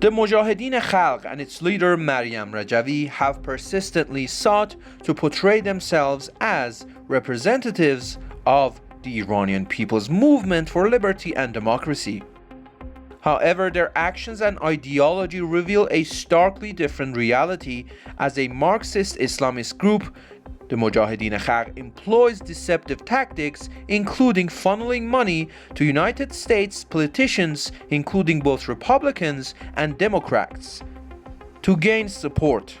The Mujahideen Khalq and its leader Maryam Rajavi have persistently sought to portray themselves as representatives of the Iranian People's Movement for Liberty and Democracy. However, their actions and ideology reveal a starkly different reality, as a Marxist Islamist group. The Mujahideen Khalq employs deceptive tactics, including funneling money to United States politicians, including both Republicans and Democrats, to gain support.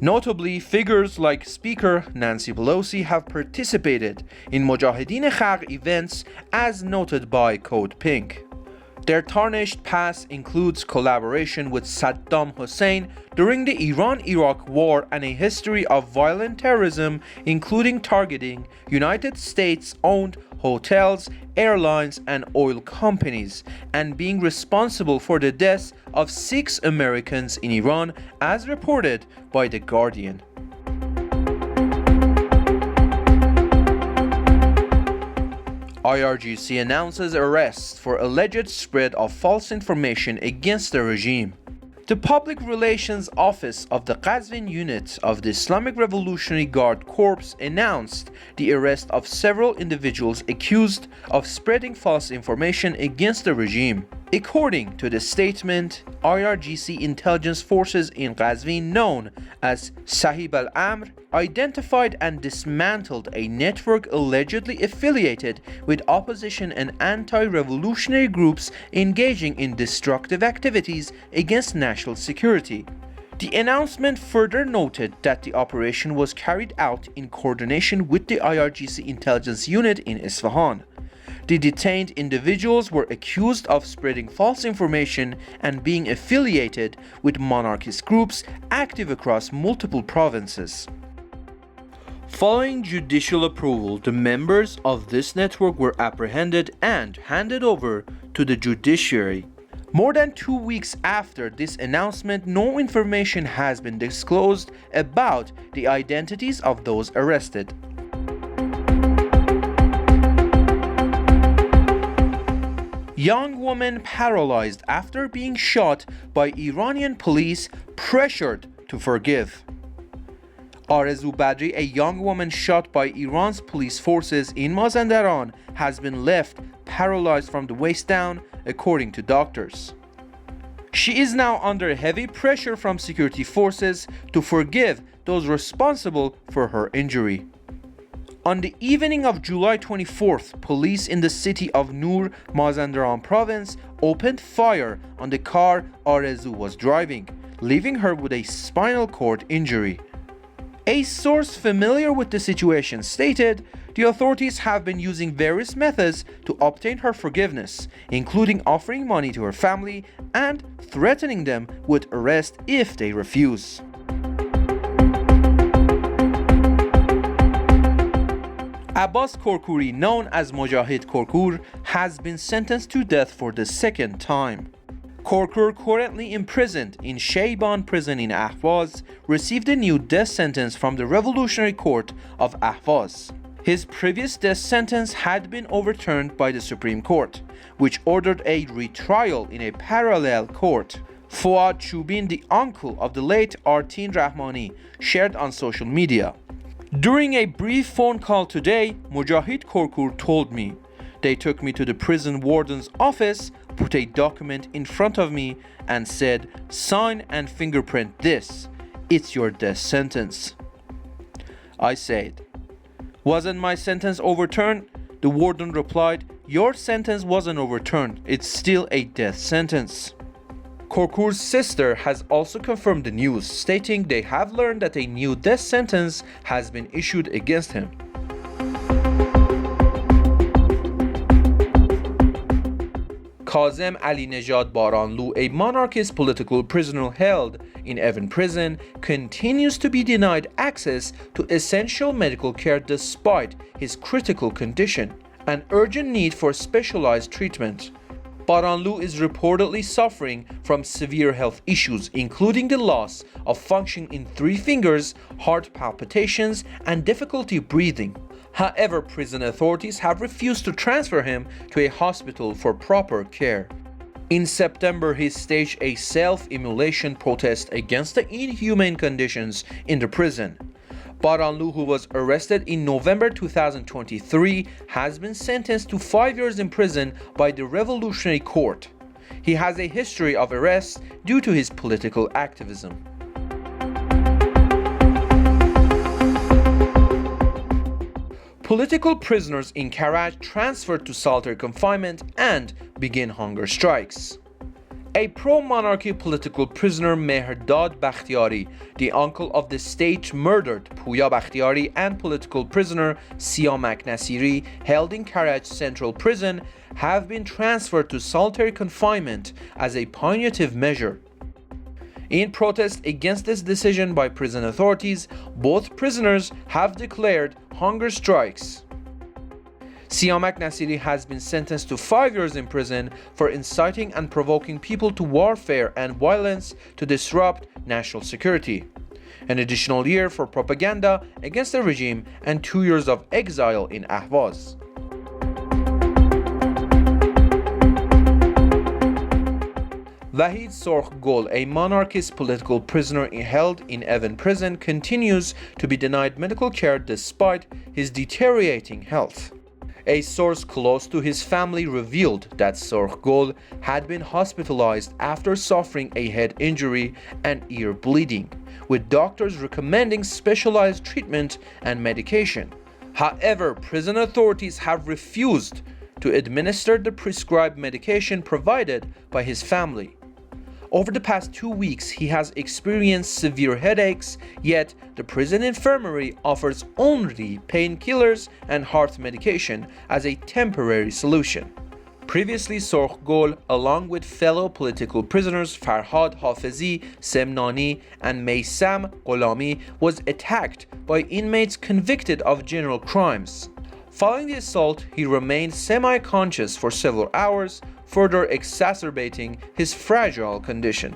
Notably, figures like Speaker Nancy Pelosi have participated in Mujahideen Khalq events, as noted by Code Pink. Their tarnished past includes collaboration with Saddam Hussein during the Iran-Iraq War and a history of violent terrorism, including targeting United States-owned hotels, airlines, and oil companies, and being responsible for the deaths of 6 Americans in Iran, as reported by The Guardian. IRGC announces arrests for alleged spread of false information against the regime. The Public Relations Office of the Qazvin unit of the Islamic Revolutionary Guard Corps announced the arrest of several individuals accused of spreading false information against the regime. According to the statement, IRGC intelligence forces in Qazvin, known as Sahib al-Amr, identified and dismantled a network allegedly affiliated with opposition and anti-revolutionary groups engaging in destructive activities against national security. The announcement further noted that the operation was carried out in coordination with the IRGC intelligence unit in Isfahan. The detained individuals were accused of spreading false information and being affiliated with monarchist groups active across multiple provinces. Following judicial approval, the members of this network were apprehended and handed over to the judiciary. More than 2 weeks after this announcement, no information has been disclosed about the identities of those arrested. Young woman paralyzed after being shot by Iranian police pressured to forgive. Arezou Badri, a young woman shot by Iran's police forces in Mazandaran, has been left paralyzed from the waist down, according to doctors. She is now under heavy pressure from security forces to forgive those responsible for her injury. On the evening of July 24th, police in the city of Nur, Mazandaran province, opened fire on the car Arezou was driving, leaving her with a spinal cord injury. A source familiar with the situation stated the authorities have been using various methods to obtain her forgiveness, including offering money to her family and threatening them with arrest if they refuse. Abbas Korkuri, known as Mojahid Korkur, has been sentenced to death for the second time. Korkur, currently imprisoned in Shayban prison in Ahvaz, received a new death sentence from the Revolutionary Court of Ahvaz. His previous death sentence had been overturned by the Supreme Court, which ordered a retrial in a parallel court. Fouad Choubin, the uncle of the late Artin Rahmani, shared on social media. During a brief phone call today, Mujahid Korkur told me, they took me to the prison warden's office, put a document in front of me and said, sign and fingerprint this. It's your death sentence. I said, wasn't my sentence overturned? The warden replied, your sentence wasn't overturned. It's still a death sentence. Korkur's sister has also confirmed the news, stating they have learned that a new death sentence has been issued against him. Kazem Ali-Nejad Baranlu, a monarchist political prisoner held in Evin prison, continues to be denied access to essential medical care despite his critical condition and urgent need for specialized treatment. Baranlu is reportedly suffering from severe health issues, including the loss of function in 3 fingers, heart palpitations, and difficulty breathing. However, prison authorities have refused to transfer him to a hospital for proper care. In September, he staged a self-immolation protest against the inhumane conditions in the prison. Baranlu, who was arrested in November 2023, has been sentenced to 5 years in prison by the Revolutionary Court. He has a history of arrests due to his political activism. Political prisoners in Karaj transferred to solitary confinement and begin hunger strikes. A pro-monarchy political prisoner, Mehrdad Bakhtiari, the uncle of the state-murdered Puya Bakhtiari, and political prisoner Siamak Nasiri, held in Karaj Central Prison, have been transferred to solitary confinement as a punitive measure. In protest against this decision by prison authorities, both prisoners have declared hunger strikes. Siamak Nasiri has been sentenced to 5 years in prison for inciting and provoking people to warfare and violence to disrupt national security, an additional year for propaganda against the regime, and 2 years of exile in Ahvaz. Vahid Sorghgol, a monarchist political prisoner held in Evin prison, continues to be denied medical care despite his deteriorating health. A source close to his family revealed that Sorghgol had been hospitalized after suffering a head injury and ear bleeding, with doctors recommending specialized treatment and medication. However, prison authorities have refused to administer the prescribed medication provided by his family. Over the past 2 weeks, he has experienced severe headaches, yet the prison infirmary offers only painkillers and heart medication as a temporary solution. Previously, Sorghgol, along with fellow political prisoners Farhad Hafezi, Semnani, and Meysam Gholami, was attacked by inmates convicted of general crimes. Following the assault, he remained semi-conscious for several hours, further exacerbating his fragile condition.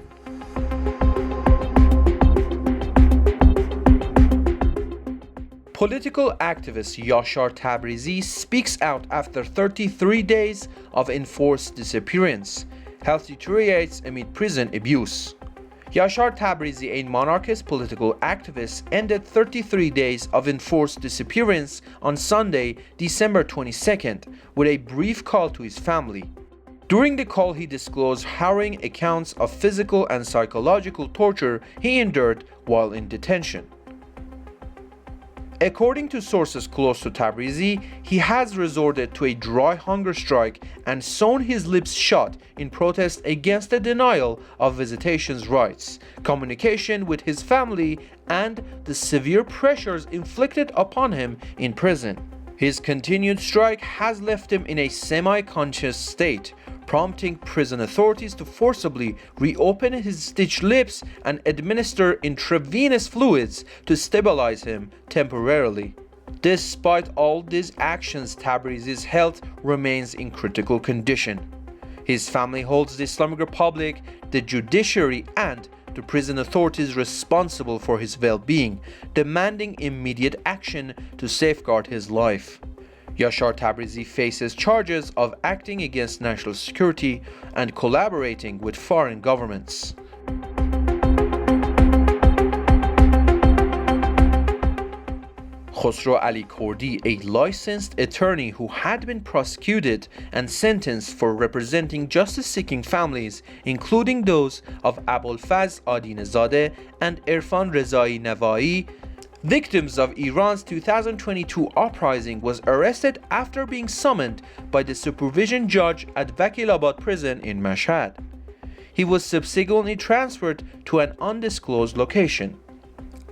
Political activist Yashar Tabrizi speaks out after 33 days of enforced disappearance. Health deteriorates amid prison abuse. Yashar Tabrizi, a monarchist political activist, ended 33 days of enforced disappearance on Sunday, December 22nd, with a brief call to his family. During the call, he disclosed harrowing accounts of physical and psychological torture he endured while in detention. According to sources close to Tabrizi, he has resorted to a dry hunger strike and sewn his lips shut in protest against the denial of visitation rights, communication with his family, and the severe pressures inflicted upon him in prison. His continued strike has left him in a semi-conscious state, prompting prison authorities to forcibly reopen his stitched lips and administer intravenous fluids to stabilize him temporarily. Despite all these actions, Tabrizi's health remains in critical condition. His family holds the Islamic Republic, the judiciary, and the prison authorities responsible for his well-being, demanding immediate action to safeguard his life. Yashar Tabrizi faces charges of acting against national security and collaborating with foreign governments. Khosrow Ali Kurdi, a licensed attorney who had been prosecuted and sentenced for representing justice-seeking families, including those of Abolfazl Adinezadeh and Irfan Rezai Navai, victims of Iran's 2022 uprising, was arrested after being summoned by the supervision judge at Vakilabad prison in Mashhad. He was subsequently transferred to an undisclosed location.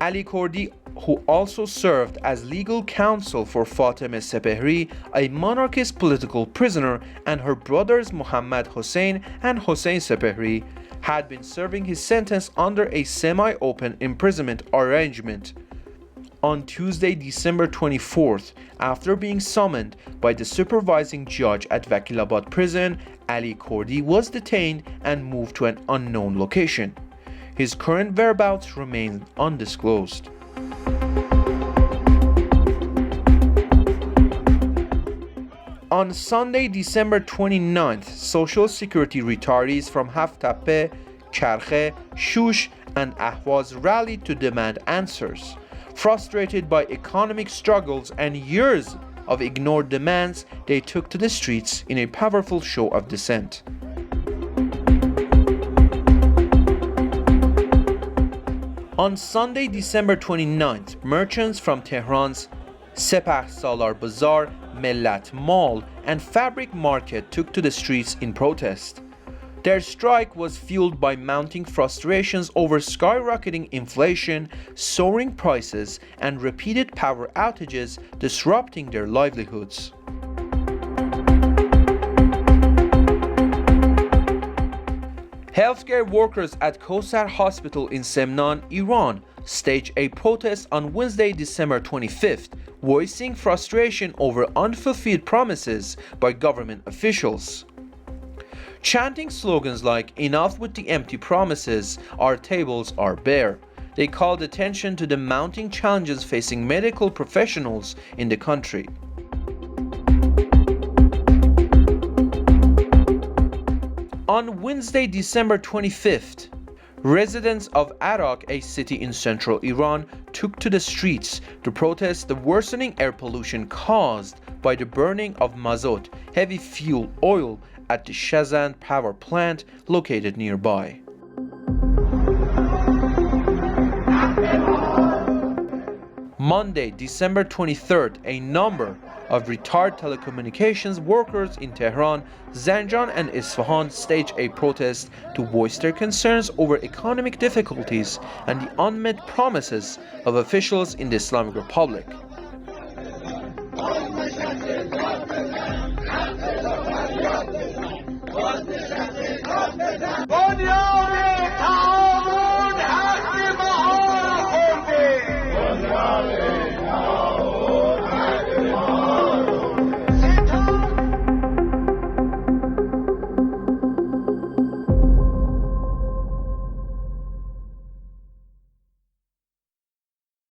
Ali Kurdi, who also served as legal counsel for Fatemeh Sepehri, a monarchist political prisoner, and her brothers Mohammad Hossein and Hossein Sepehri, had been serving his sentence under a semi-open imprisonment arrangement. On Tuesday, December 24th, after being summoned by the supervising judge at Vakilabad prison, Ali Kurdi was detained and moved to an unknown location. His current whereabouts remain undisclosed. On Sunday, December 29th, Social Security retirees from Haftepe, Karkhe, Shush, and Ahvaz rallied to demand answers. Frustrated by economic struggles and years of ignored demands, they took to the streets in a powerful show of dissent. On Sunday, December 29th, merchants from Tehran's Sepah Salar Bazaar, Millat Mall, and Fabric Market took to the streets in protest. Their strike was fueled by mounting frustrations over skyrocketing inflation, soaring prices, and repeated power outages disrupting their livelihoods. Healthcare workers at Kosar Hospital in Semnan, Iran, staged a protest on Wednesday, December 25th, voicing frustration over unfulfilled promises by government officials. Chanting slogans like "Enough with the empty promises, our tables are bare," they called attention to the mounting challenges facing medical professionals in the country. On Wednesday, December 25th, residents of Arak, a city in central Iran, took to the streets to protest the worsening air pollution caused by the burning of mazut, heavy fuel oil, at the Shazan power plant located nearby. Monday, December 23rd, a number of retired telecommunications workers in Tehran, Zanjan, and Isfahan staged a protest to voice their concerns over economic difficulties and the unmet promises of officials in the Islamic Republic.